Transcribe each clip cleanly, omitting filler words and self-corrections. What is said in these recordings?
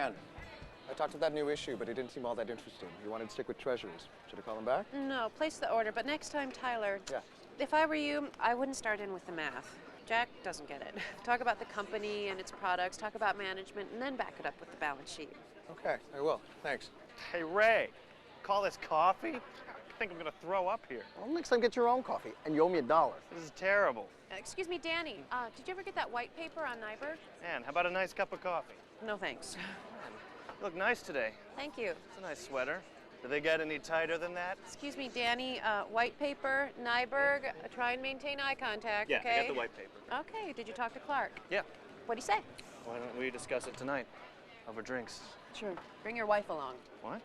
Ann, I talked to that new issue, but he didn't seem all that interesting. He wanted to stick with treasuries. Should I call him back? No, place the order, but next time, Tyler. Yeah. If I were you, I wouldn't start in with the math. Jack doesn't get it. Talk about the company and its products, talk about management, and then back it up with the balance sheet. Okay, I will. Thanks. Hey, Ray, call this coffee? I think I'm gonna throw up here. Well, next time get your own coffee, and you owe me $1. This is terrible. Excuse me, Danny, did you ever get that white paper on Nyberg? Man, how about a nice cup of coffee? No, thanks. You look nice today. Thank you. It's a nice sweater. Do they get any tighter than that? Excuse me, Danny, white paper, Nyberg, try and maintain eye contact, Yeah, okay? I got the white paper. Okay, did you talk to Clark? Yeah. What'd he say? Why don't we discuss it tonight? Over drinks. Sure. Bring your wife along. What?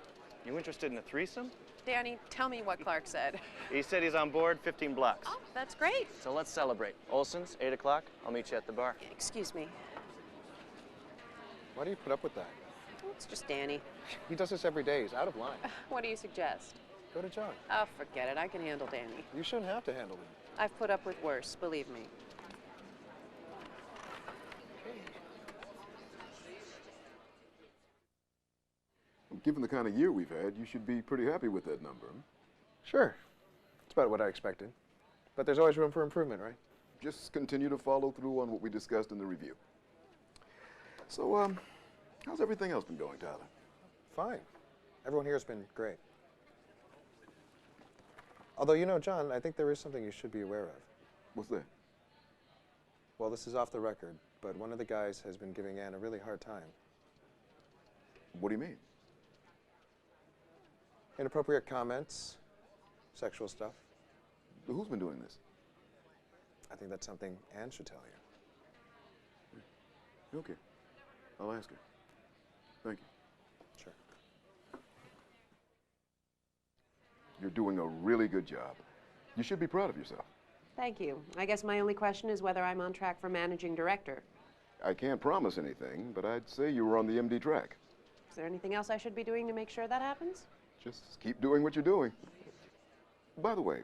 You interested in a threesome? Danny, tell me what Clark said. He said he's on board, 15 blocks. Oh, that's great. So let's celebrate. Olson's, 8 o'clock. I'll meet you at the bar. Excuse me. Why do you put up with that? Oh, it's just Danny. He does this every day. He's out of line. What do you suggest? Go to John. Oh, forget it. I can handle Danny. You shouldn't have to handle him. I've put up with worse, believe me. Given the kind of year we've had, you should be pretty happy with that number. Huh? Sure. It's about what I expected. But there's always room for improvement, right? Just continue to follow through on what we discussed in the review. So, how's everything else been going, Tyler? Fine. Everyone here has been great. Although, you know, John, I think there is something you should be aware of. What's that? Well, this is off the record, but one of the guys has been giving Ann a really hard time. What do you mean? Inappropriate comments, sexual stuff. Who's been doing this? I think that's something Ann should tell you. Okay. I'll ask her. Thank you. Sure. You're doing a really good job. You should be proud of yourself. Thank you. I guess my only question is whether I'm on track for managing director. I can't promise anything, but I'd say you were on the MD track. Is there anything else I should be doing to make sure that happens? Just keep doing what you're doing. By the way,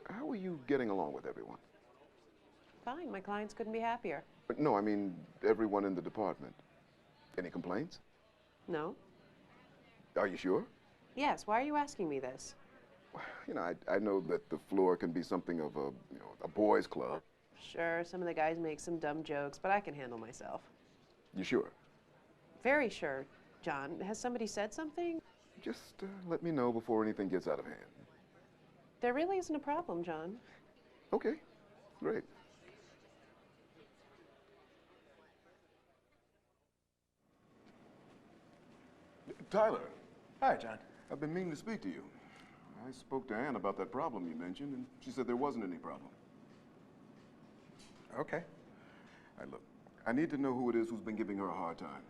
how are you getting along with everyone? Fine. My clients couldn't be happier. But no, I mean everyone in the department. Any complaints? No? Are you sure? Yes. Why are you asking me this? You know, I know that the floor can be something of a boys' club. Sure, some of the guys make some dumb jokes, but I can handle myself. You sure? Very sure. John, has somebody said something? Just let me know before anything gets out of hand. There really isn't a problem, John. Okay, great. Tyler. Hi, John. I've been meaning to speak to you. I spoke to Ann about that problem you mentioned, and she said there wasn't any problem. Okay. Look, I need to know who it is who's been giving her a hard time.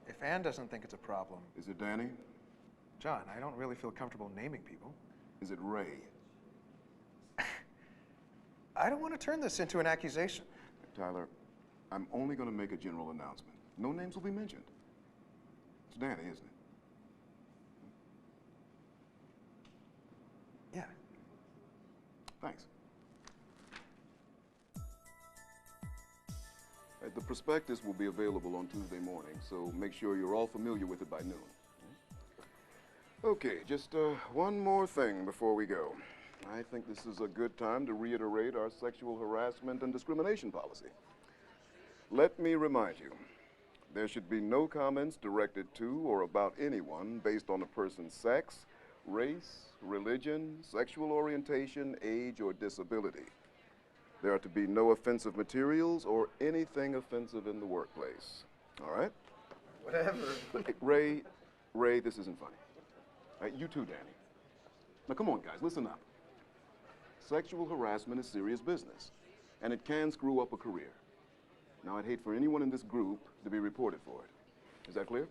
If Ann doesn't think it's a problem, Is it Danny? John, I don't really feel comfortable naming people. Is it Ray? I don't want to turn this into an accusation. Tyler, I'm only going to make a general announcement. No names will be mentioned. It's Danny, isn't it? Yeah. Thanks. The prospectus will be available on Tuesday morning, so make sure you're all familiar with it by noon. Okay, just one more thing before we go. I think this is a good time to reiterate our sexual harassment and discrimination policy. Let me remind you, there should be no comments directed to or about anyone based on a person's sex, race, religion, sexual orientation, age, or disability. There are to be no offensive materials or anything offensive in the workplace. All right? Whatever. Hey, Ray, this isn't funny. You too, Danny. Now, come on, guys, listen up. Sexual harassment is serious business, and it can screw up a career. Now, I'd hate for anyone in this group to be reported for it. Is that clear?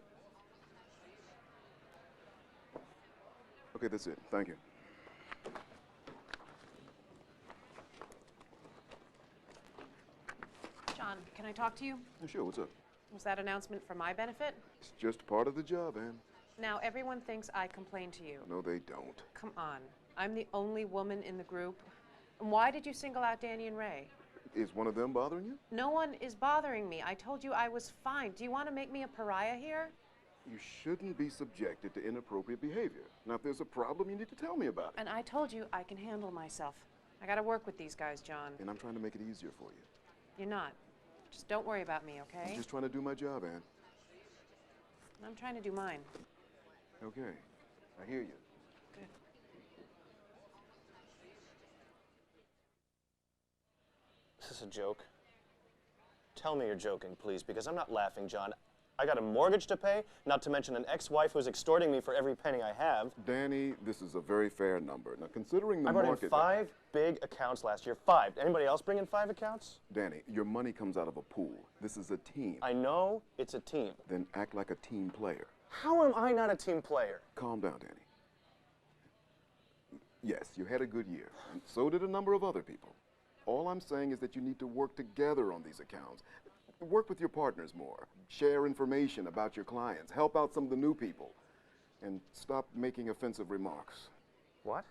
Okay, that's it. Thank you. John, can I talk to you? Sure, what's up? Was that announcement for my benefit? It's just part of the job, Ann. Now, everyone thinks I complain to you. No, they don't. Come on. I'm the only woman in the group. And why did you single out Danny and Ray? Is one of them bothering you? No one is bothering me. I told you I was fine. Do you want to make me a pariah here? You shouldn't be subjected to inappropriate behavior. Now, if there's a problem, you need to tell me about it. And I told you I can handle myself. I gotta work with these guys, John. And I'm trying to make it easier for you. You're not. Just don't worry about me, okay? I'm just trying to do my job, Ann. I'm trying to do mine. Okay. I hear you. Good. Is this a joke? Tell me you're joking, please, because I'm not laughing, John. I got a mortgage to pay, not to mention an ex-wife who's extorting me for every penny I have. Danny, this is a very fair number. Now, considering the I brought market... in 5 big accounts last year. 5. Anybody else bring in 5 accounts? Danny, your money comes out of a pool. This is a team. I know it's a team. Then act like a team player. How am I not a team player? Calm down, Danny. Yes, you had a good year, and so did a number of other people. All I'm saying is that you need to work together on these accounts. Work with your partners more. Share information about your clients. Help out some of the new people. And stop making offensive remarks. What?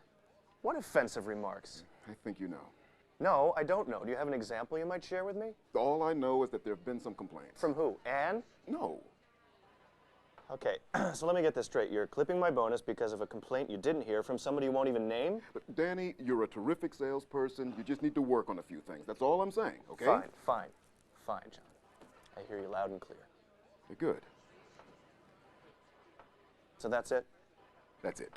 What offensive remarks? I think you know. No, I don't know. Do you have an example you might share with me? All I know is that there have been some complaints. From who? Anne? No. Okay, so let me get this straight. You're clipping my bonus because of a complaint you didn't hear from somebody you won't even name? But Danny, you're a terrific salesperson. You just need to work on a few things. That's all I'm saying, okay? Fine, John. I hear you loud and clear. You're good. So that's it? That's it.